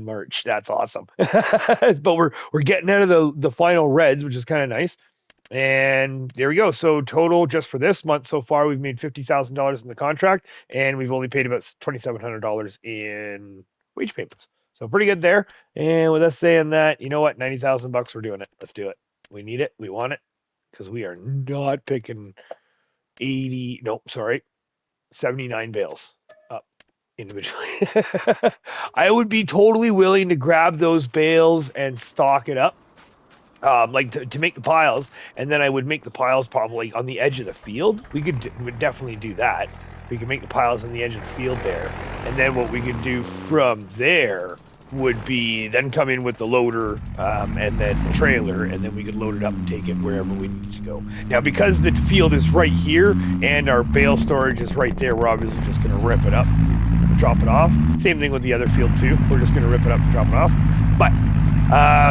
March. That's awesome. But we're getting out of the final reds, which is kind of nice. And there we go. So total just for this month so far, we've made $50,000 in the contract, and we've only paid about $2,700 in wage payments. So pretty good there. And with us saying that, you know what, $90,000, we're doing it. Let's do it. We need it. We want it, because we are not picking 79 bales up individually. I would be totally willing to grab those bales and stock it up like to make the piles, and then I would make the piles probably on the edge of the field. Would definitely do that. We could make the piles on the edge of the field there, and then what we could do from there would be then come in with the loader and then the trailer, and then we could load it up and take it wherever we need to go. Now, because the field is right here and our bale storage is right there, we're obviously just going to rip it up, drop it off. Same thing with the other field too. We're just going to rip it up and drop it off. But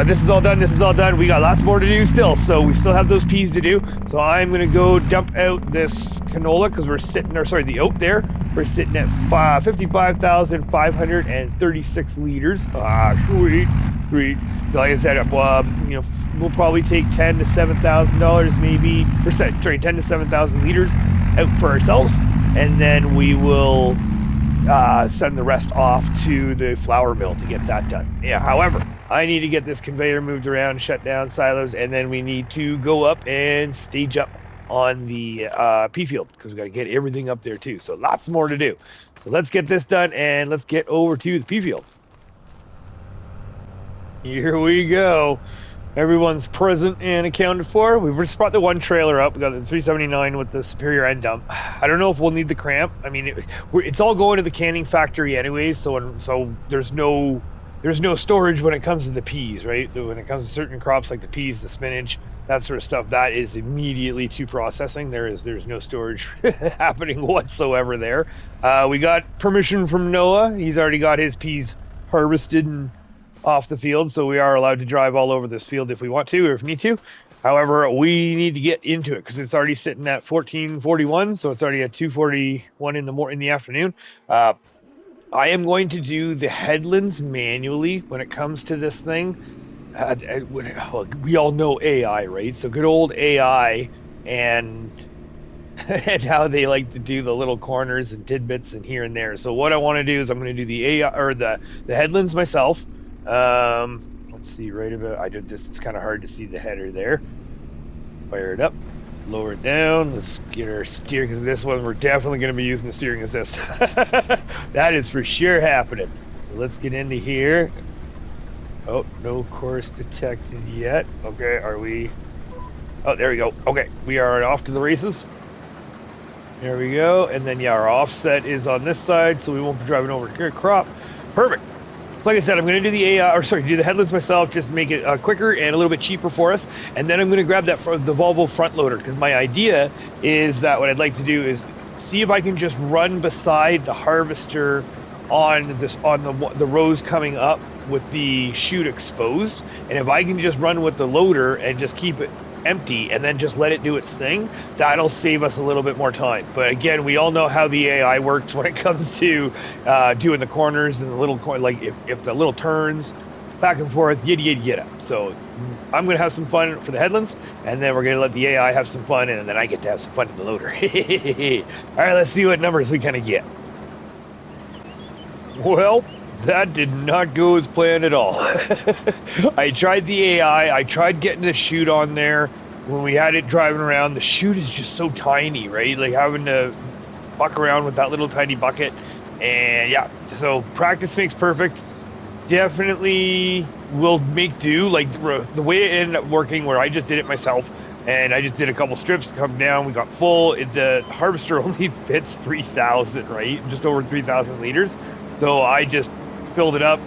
this is all done. This is all done. We got lots more to do still, so we still have those peas to do. So I'm gonna go dump out this canola because we're sitting, or sorry, the oat there. We're sitting at 55,536 liters. Sweet, sweet. So like I said, you know, we'll probably take $10,000 to $7,000 maybe, or sorry, 10 to 7,000 liters out for ourselves, and then we will send the rest off to the flour mill to get that done. Yeah. However, I need to get this conveyor moved around, shut down silos, and then we need to go up and stage up on the pea field because we got to get everything up there too. So lots more to do. So let's get this done and let's get over to the pea field. Here we go. Everyone's present and accounted for. We've just brought the one trailer up. We got the 379 with the superior end dump. I don't know if we'll need the cramp. I mean, it's all going to the canning factory anyways, so there's no storage when it comes to the peas, right? When it comes to certain crops like the peas, the spinach, that sort of stuff, that is immediately to processing. There's no storage happening whatsoever there. We got permission from Noah. He's already got his peas harvested and off the field, so we are allowed to drive all over this field if we want to or if we need to. However, we need to get into it because it's already sitting at 14:41, so it's already at 2:41 in the afternoon. I am going to do the headlands manually when it comes to this thing. We all know AI, right? So good old AI and how they like to do the little corners and tidbits and here and there. So what I want to do is I'm going to do the AI or the headlands myself. Let's see, right about, I did this, it's kind of hard to see the header there. Fire it up, lower it down, let's get our steer, because this one we're definitely going to be using the steering assist. That is for sure happening. So let's get into here. Oh, no course detected yet. Okay, are we, oh, there we go. Okay, we are off to the races. There we go, and then yeah, our offset is on this side, so we won't be driving over crop. Perfect. Like I said, I'm going to do do the headlands myself, just to make it quicker and a little bit cheaper for us. And then I'm going to grab the Volvo front loader, because my idea is that what I'd like to do is see if I can just run beside the harvester on the rows coming up with the chute exposed. And if I can just run with the loader and just keep it empty and then just let it do its thing, that'll save us a little bit more time. But again, we all know how the AI works when it comes to doing the corners and the little like if the little turns back and forth, yada. So I'm gonna have some fun for the headlands, and then we're gonna let the AI have some fun, and then I get to have some fun in the loader. All right, let's see what numbers we kind of get. Well, that did not go as planned at all. I tried the AI, I tried getting the chute on there when we had it driving around. The chute is just so tiny, right? Like having to buck around with that little tiny bucket. And yeah, so practice makes perfect. Definitely will make do. Like the way it ended up working, where I just did it myself, and I just did a couple strips, come down, we got full. The harvester only fits 3,000, right? Just over 3,000 liters. So I just filled it up,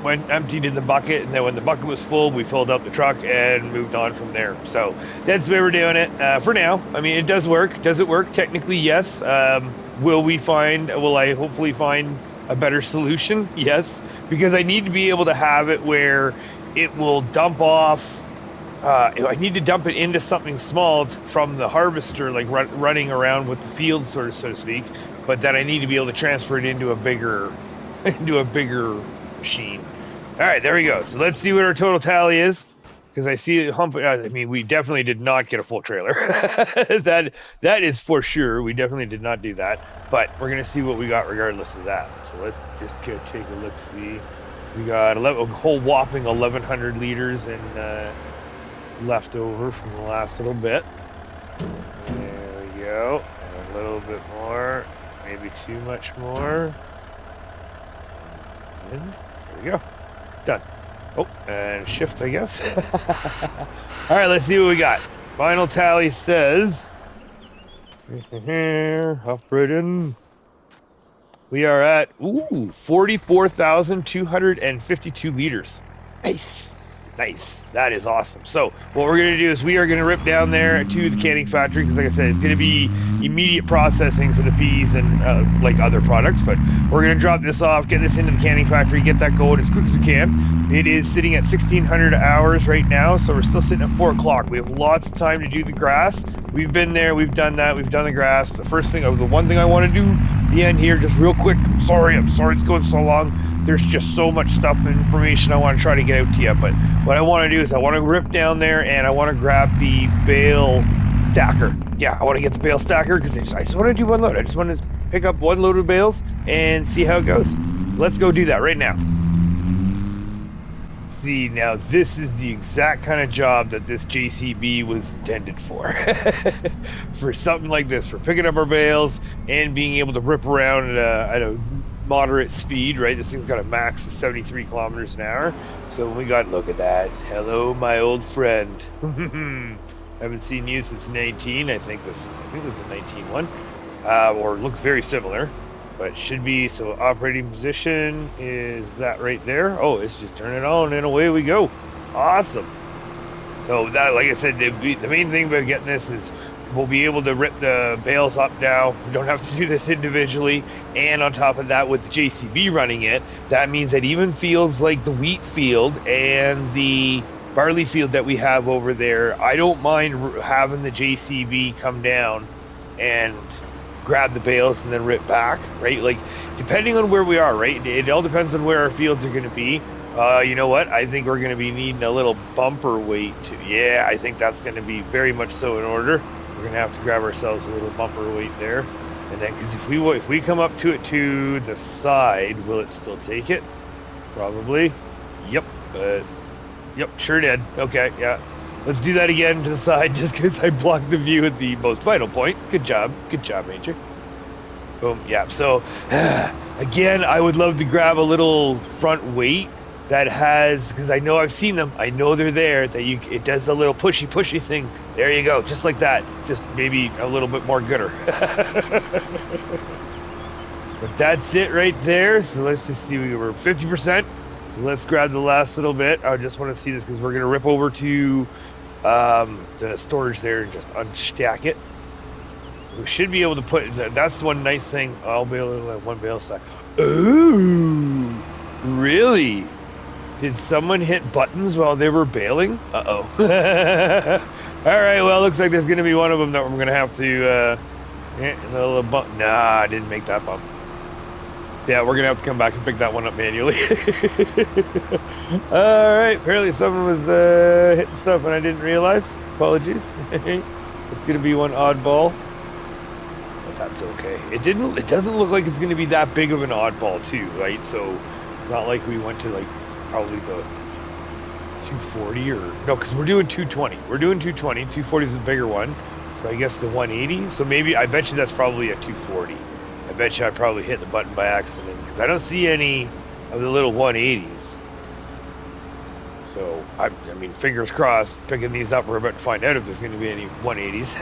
went emptied in the bucket, and then when the bucket was full, we filled up the truck and moved on from there. So that's the way we're doing it for now. I mean, it does work. Does it work? Technically, yes. Will I hopefully find a better solution? Yes, because I need to be able to have it where it will dump off. I need to dump it into something small from the harvester, like running around with the field, so to speak. But then I need to be able to transfer it into a bigger machine. All right, there we go. So let's see what our total tally is, because I see it humping. I mean, we definitely did not get a full trailer. that is for sure. We definitely did not do that, but we're gonna see what we got regardless of that. So let's just go take a look. See, we got a whole whopping 1,100 liters and left over from the last little bit. There we go, and a little bit more, maybe too much more. And there we go. Done. Oh, and shift, I guess. All right, let's see what we got. Final tally says, hop right in. We are at 44,252 liters. Nice. Nice. That is awesome. So what we're going to do is we are going to rip down there to the canning factory because, like I said, it's going to be immediate processing for the peas and like other products. But we're going to drop this off, get this into the canning factory, get that going as quick as we can. It is sitting at 1,600 hours right now, so we're still sitting at 4 o'clock. We have lots of time to do the grass. We've been there, we've done that, we've done the grass. The one thing I want to do at the end here, just real quick. I'm sorry it's going so long. There's just so much stuff and information I want to try to get out to you. But what I want to do is I want to rip down there and I want to grab the bale stacker. Yeah, I want to get the bale stacker because I just want to do one load. I just want to pick up one load of bales and see how it goes. Let's go do that right now. See, now this is the exact kind of job that this JCB was intended for. For something like this, for picking up our bales and being able to rip around at a moderate speed, right? This thing's got a max of 73 kilometers an hour. So we got, look at that. Hello, my old friend. Haven't seen you since 19. I think this is the 19 one. Or looks very similar. But it should be, so operating position is that right there. Oh, it's just turn it on and away we go. Awesome. So that, like I said, the main thing about getting this is we'll be able to rip the bales up now. We don't have to do this individually. And on top of that, with the JCB running it, that means that even fields like the wheat field and the barley field that we have over there, I don't mind having the JCB come down and grab the bales and then rip back, right? Like, depending on where we are, right? It all depends on where our fields are going to be. You know what? I think we're going to be needing a little bumper weight too. Yeah, I think that's going to be very much so in order. We're going to have to grab ourselves a little bumper weight there. And then, because if we come up to it to the side, will it still take it? Probably. Yep. Yep, sure did. Okay, yeah. Let's do that again to the side just because I blocked the view at the most vital point. Good job, Major. Boom, yeah. So, again, I would love to grab a little front weight that has, because I know I've seen them. I know they're there, that it does a little pushy thing. There you go, just like that. Just maybe a little bit more gooder. But that's it right there. So let's just see, we were 50%. So let's grab the last little bit. I just want to see this because we're going to rip over to the storage there and just unstack it. We should be able to put, that's one nice thing. I'll be able to have one bale stack. Ooh, really? Did someone hit buttons while they were baling? Uh-oh. All right, well, looks like there's going to be one of them that we're going to have to hit a little bump. Nah, I didn't make that bump. Yeah, we're going to have to come back and pick that one up manually. All right, apparently someone was hitting stuff and I didn't realize. Apologies. It's going to be one oddball. But that's okay. It doesn't look like it's going to be that big of an oddball too, right? So it's not like we went to like probably the 240 or no, because we're doing 220. We're doing 220. 240 is the bigger one. So I guess the 180. So maybe, I bet you that's probably a 240. I bet you I probably hit the button by accident because I don't see any of the little 180s. So, I mean, fingers crossed, picking these up, we're about to find out if there's going to be any 180s.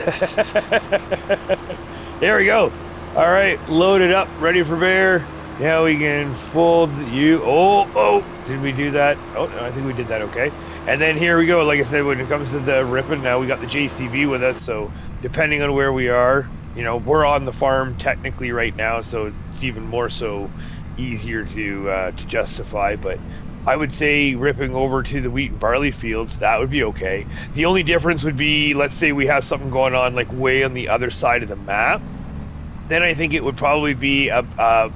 There we go. All right, loaded up, ready for bear. Now we can fold you. Oh, did we do that? Oh, no, I think we did that okay. And then here we go. Like I said, when it comes to the ripping, now we got the JCB with us. So depending on where we are, you know, we're on the farm technically right now, so it's even more so easier to justify. But I would say ripping over to the wheat and barley fields, that would be okay. The only difference would be, let's say we have something going on like way on the other side of the map. Then I think it would probably be a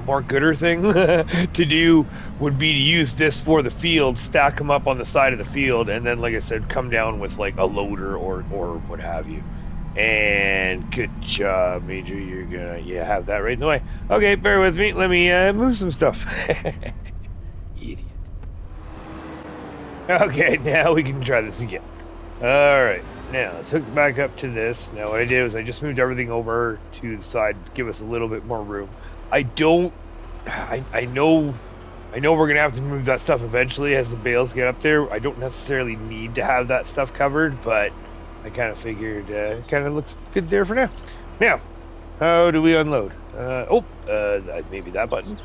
more gooder thing to do would be to use this for the field, stack them up on the side of the field, and then, like I said, come down with like a loader or what have you. And good job, Major. You're gonna have that right in the way. Okay, bear with me. Let me move some stuff. Idiot. Okay, now we can try this again. All right, now let's hook back up to this. Now what I did was I just moved everything over to the side, give us a little bit more room. I know I know we're gonna have to move that stuff eventually as the bales get up there. I don't necessarily need to have that stuff covered, but I kind of figured it kind of looks good there for now. Now, how do we unload? Maybe that button.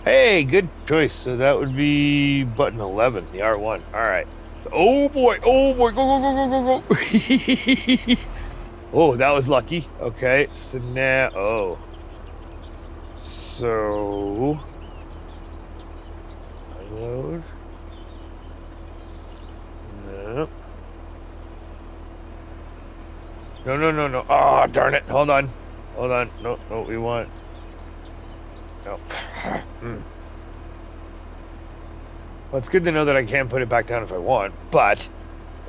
Hey, good choice. So that would be button 11, the R1. All right. So, oh boy, go, go, go, go, go, go. Oh, that was lucky. Okay, so now, so unload. No. No. Oh, darn it. Hold on. No, we want. No. Well, it's good to know that I can put it back down if I want, but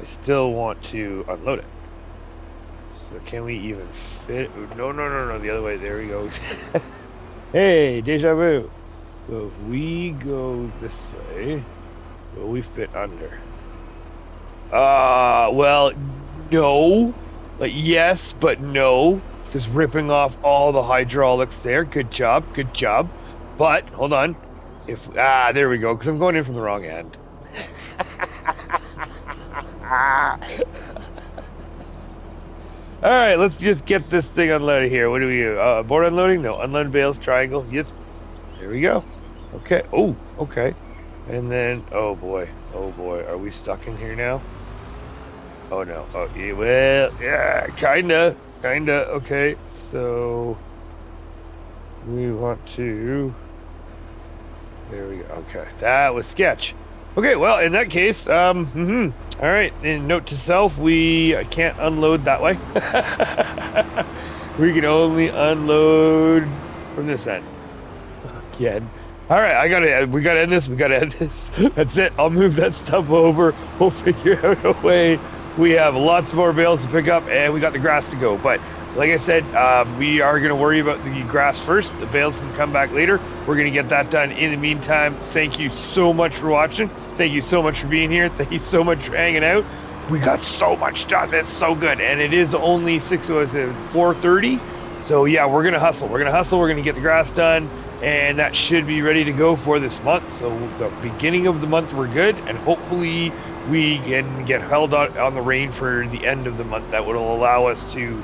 I still want to unload it. So can we even fit? No, the other way. There we go. Hey, deja vu. So if we go this way, will we fit under? Well, no. Like, yes, but no. Just ripping off all the hydraulics there. Good job. But, hold on. There we go, because I'm going in from the wrong end. All right, let's just get this thing unloaded here. What do we do? Board unloading? No. Unload bales, triangle. Yes. There we go. Okay. Oh, okay. And then, oh boy. Are we stuck in here now? Oh no. Oh, yeah, well, yeah, kinda. Okay, so we want to. There we go. Okay, that was sketch. Okay, well, in that case, all right. And note to self: we can't unload that way. We can only unload from this end. Again. All right, we gotta end this. That's it. I'll move that stuff over. We'll figure out a way. We have lots more bales to pick up, and we got the grass to go. But like I said, we are going to worry about the grass first. The bales can come back later. We're going to get that done. In the meantime, thank you so much for watching. Thank you so much for being here. Thank you so much for hanging out. We got so much done. It's so good. And it is only 4:30. So yeah, we're going to hustle. We're going to get the grass done. And that should be ready to go for this month. So the beginning of the month, we're good. And hopefully we can get held on the rain for the end of the month. That will allow us to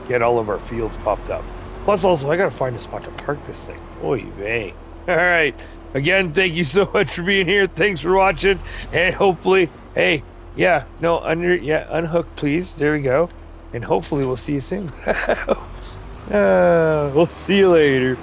get all of our fields popped up. Plus, also, I got to find a spot to park this thing. Oy vey. All right. Again, thank you so much for being here. Thanks for watching. And hopefully, unhook, please. There we go. And hopefully we'll see you soon. We'll see you later.